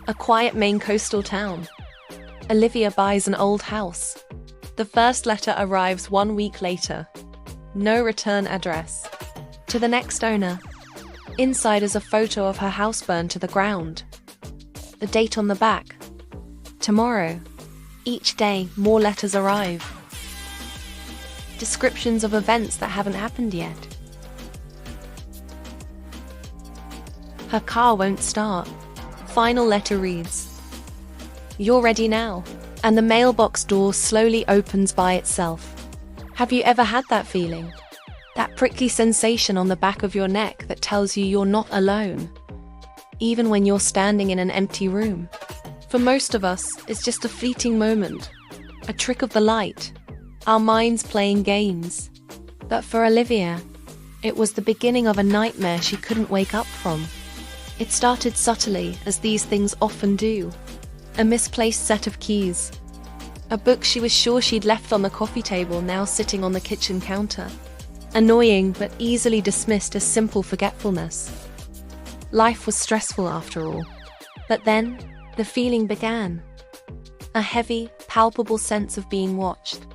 A quiet Maine coastal town. Olivia buys an old house. The first letter arrives 1 week later. No return address. To the next owner. Inside is a photo of her house burned to the ground. The date on the back. Tomorrow. Each day, more letters arrive. Descriptions of events that haven't happened yet. Her car won't start. Final letter reads, "You're ready now." And the mailbox door slowly opens by itself. Have you ever had that feeling? That prickly sensation on the back of your neck that tells you you're not alone, even when you're standing in an empty room. For most of us, it's just a fleeting moment, a trick of the light, our minds playing games. But for Olivia, it was the beginning of a nightmare she couldn't wake up from. It started subtly, as these things often do. A misplaced set of keys. A book she was sure she'd left on the coffee table now sitting on the kitchen counter. Annoying, but easily dismissed as simple forgetfulness. Life was stressful after all. But then, the feeling began. A heavy, palpable sense of being watched.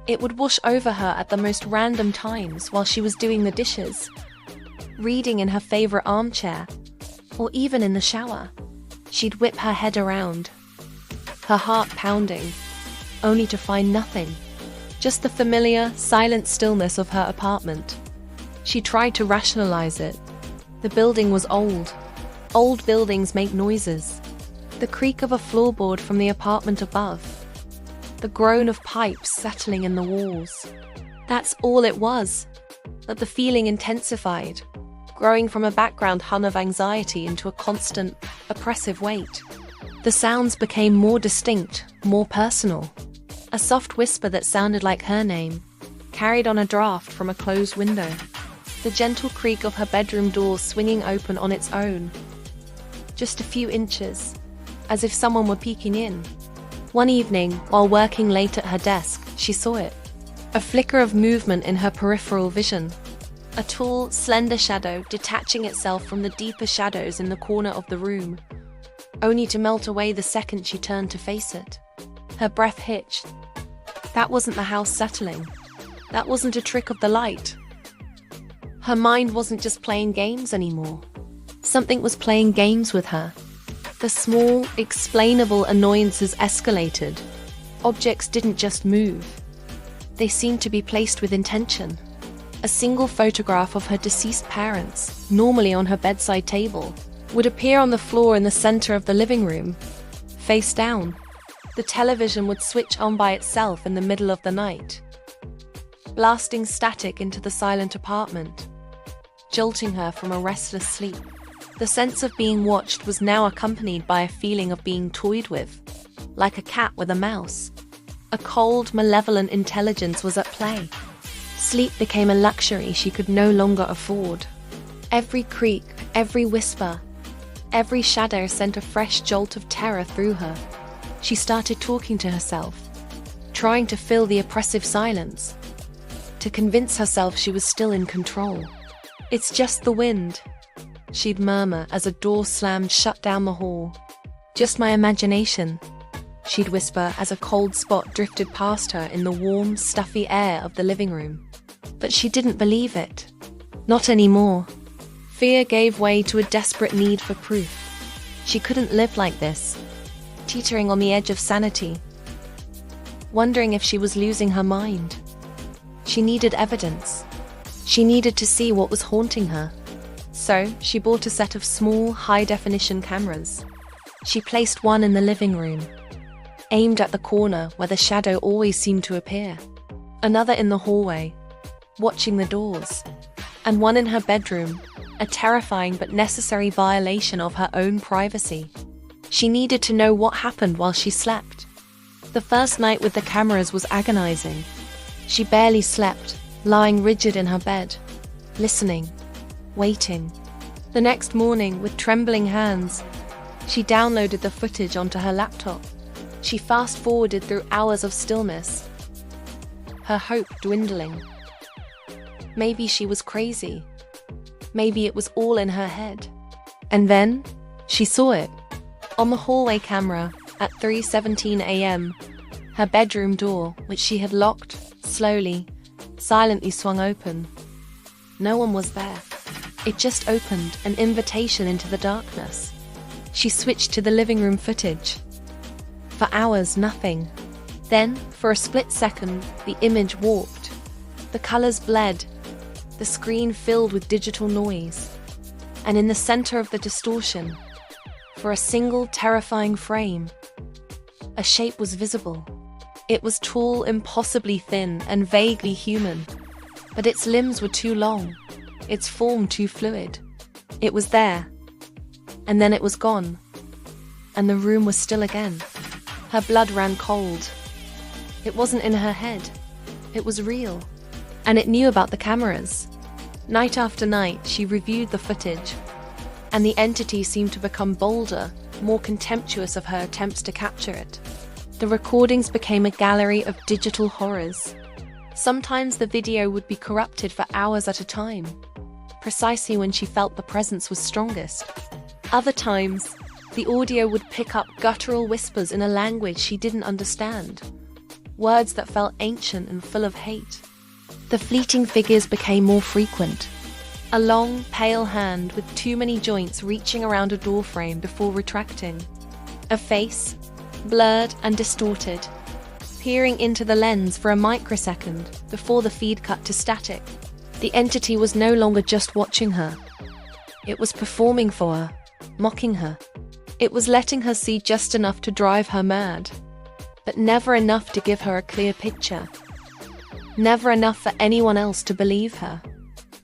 It would wash over her at the most random times while she was doing the dishes, reading in her favorite armchair, or even in the shower. She'd whip her head around, her heart pounding, only to find nothing. Just the familiar, silent stillness of her apartment. She tried to rationalize it. The building was old. Old buildings make noises. The creak of a floorboard from the apartment above. The groan of pipes settling in the walls. That's all it was. But the feeling intensified, growing from a background hum of anxiety into a constant, oppressive weight. The sounds became more distinct, more personal. A soft whisper that sounded like her name, carried on a draft from a closed window. The gentle creak of her bedroom door swinging open on its own. Just a few inches, as if someone were peeking in. One evening, while working late at her desk, she saw it. A flicker of movement in her peripheral vision. A tall, slender shadow detaching itself from the deeper shadows in the corner of the room, only to melt away the second she turned to face it. Her breath hitched. That wasn't the house settling. That wasn't a trick of the light. Her mind wasn't just playing games anymore. Something was playing games with her. The small, explainable annoyances escalated. Objects didn't just move. They seemed to be placed with intention. A single photograph of her deceased parents, normally on her bedside table, would appear on the floor in the center of the living room, face down. The television would switch on by itself in the middle of the night, blasting static into the silent apartment, jolting her from a restless sleep. The sense of being watched was now accompanied by a feeling of being toyed with, like a cat with a mouse. A cold, malevolent intelligence was at play. Sleep became a luxury she could no longer afford. Every creak, every whisper, every shadow sent a fresh jolt of terror through her. She started talking to herself, trying to fill the oppressive silence, to convince herself she was still in control. "It's just the wind," she'd murmur as a door slammed shut down the hall. "Just my imagination," she'd whisper as a cold spot drifted past her in the warm, stuffy air of the living room. But she didn't believe it. Not anymore. Fear gave way to a desperate need for proof. She couldn't live like this, teetering on the edge of sanity, wondering if she was losing her mind. She needed evidence. She needed to see what was haunting her. So, she bought a set of small, high-definition cameras. She placed one in the living room, aimed at the corner where the shadow always seemed to appear. Another in the hallway, watching the doors. And one in her bedroom, a terrifying but necessary violation of her own privacy. She needed to know what happened while she slept. The first night with the cameras was agonizing. She barely slept, lying rigid in her bed, listening, waiting. The next morning, with trembling hands, she downloaded the footage onto her laptop. She fast-forwarded through hours of stillness, her hope dwindling. Maybe she was crazy. Maybe it was all in her head. And then, she saw it. On the hallway camera, at 3:17 a.m., her bedroom door, which she had locked, slowly, silently swung open. No one was there. It just opened, an invitation into the darkness. She switched to the living room footage. For hours, nothing. Then, for a split second, the image warped. The colors bled, the screen filled with digital noise. And in the center of the distortion, for a single terrifying frame, a shape was visible. It was tall, impossibly thin, and vaguely human. But its limbs were too long, its form too fluid. It was there, and then it was gone. And the room was still again. Her blood ran cold. It wasn't in her head. It was real. And it knew about the cameras. Night after night, she reviewed the footage, and the entity seemed to become bolder, more contemptuous of her attempts to capture it. The recordings became a gallery of digital horrors. Sometimes the video would be corrupted for hours at a time, precisely when she felt the presence was strongest. Other times, the audio would pick up guttural whispers in a language she didn't understand, words that felt ancient and full of hate. The fleeting figures became more frequent. A long, pale hand with too many joints reaching around a doorframe before retracting. A face, blurred and distorted, peering into the lens for a microsecond before the feed cut to static. The entity was no longer just watching her. It was performing for her, mocking her. It was letting her see just enough to drive her mad, but never enough to give her a clear picture. Never enough for anyone else to believe her.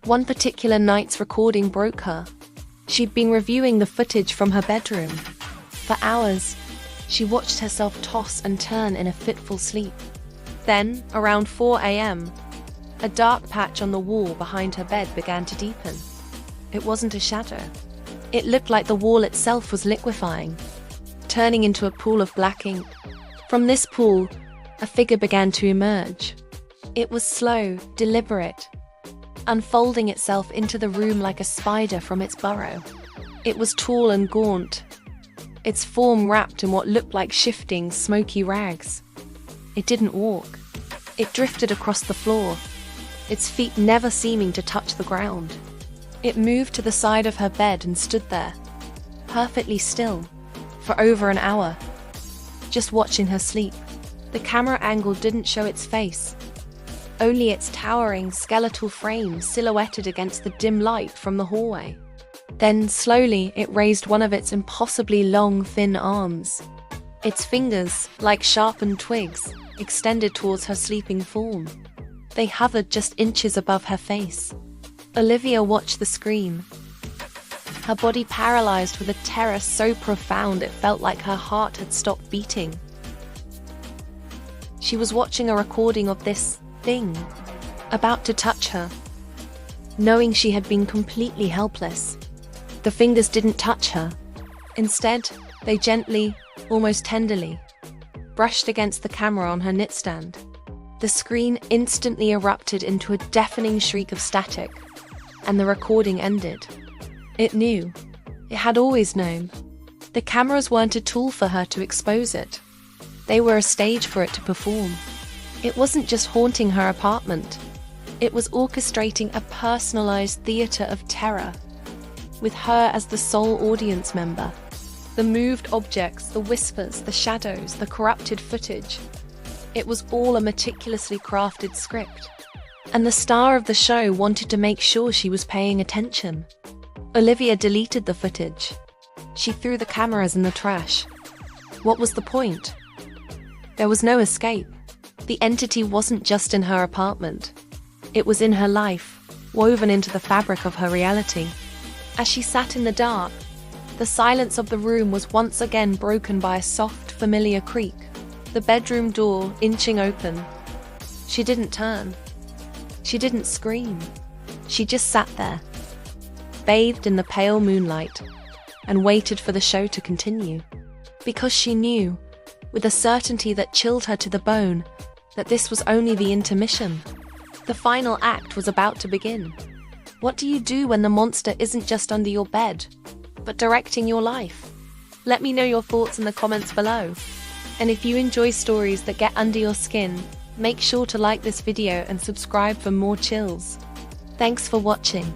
One particular night's recording broke her. She'd been reviewing the footage from her bedroom. For hours, she watched herself toss and turn in a fitful sleep. Then, around 4 a.m., a dark patch on the wall behind her bed began to deepen. It wasn't a shadow. It looked like the wall itself was liquefying, turning into a pool of black ink. From this pool, a figure began to emerge. It was slow, deliberate, unfolding itself into the room like a spider from its burrow. It was tall and gaunt, its form wrapped in what looked like shifting, smoky rags. It didn't walk. It drifted across the floor, its feet never seeming to touch the ground. It moved to the side of her bed and stood there, perfectly still, for over an hour, just watching her sleep. The camera angle didn't show its face, only its towering, skeletal frame silhouetted against the dim light from the hallway. Then, slowly, it raised one of its impossibly long, thin arms. Its fingers, like sharpened twigs, extended towards her sleeping form. They hovered just inches above her face. Olivia watched the screen, her body paralyzed with a terror so profound it felt like her heart had stopped beating. She was watching a recording of this thing, about to touch her, knowing she had been completely helpless. The fingers didn't touch her. Instead, they gently, almost tenderly, brushed against the camera on her nightstand. The screen instantly erupted into a deafening shriek of static, and the recording ended. It knew. It had always known. The cameras weren't a tool for her to expose it. They were a stage for it to perform. It wasn't just haunting her apartment. It was orchestrating a personalized theater of terror, with her as the sole audience member. The moved objects, the whispers, the shadows, the corrupted footage. It was all a meticulously crafted script. And the star of the show wanted to make sure she was paying attention. Olivia deleted the footage. She threw the cameras in the trash. What was the point? There was no escape. The entity wasn't just in her apartment. It was in her life, woven into the fabric of her reality. As she sat in the dark, the silence of the room was once again broken by a soft, familiar creak. The bedroom door inching open. She didn't turn. She didn't scream. She just sat there, bathed in the pale moonlight, and waited for the show to continue. Because she knew, with a certainty that chilled her to the bone, that this was only the intermission. The final act was about to begin. What do you do when the monster isn't just under your bed, but directing your life? Let me know your thoughts in the comments below. And if you enjoy stories that get under your skin, make sure to like this video and subscribe for more chills. Thanks for watching.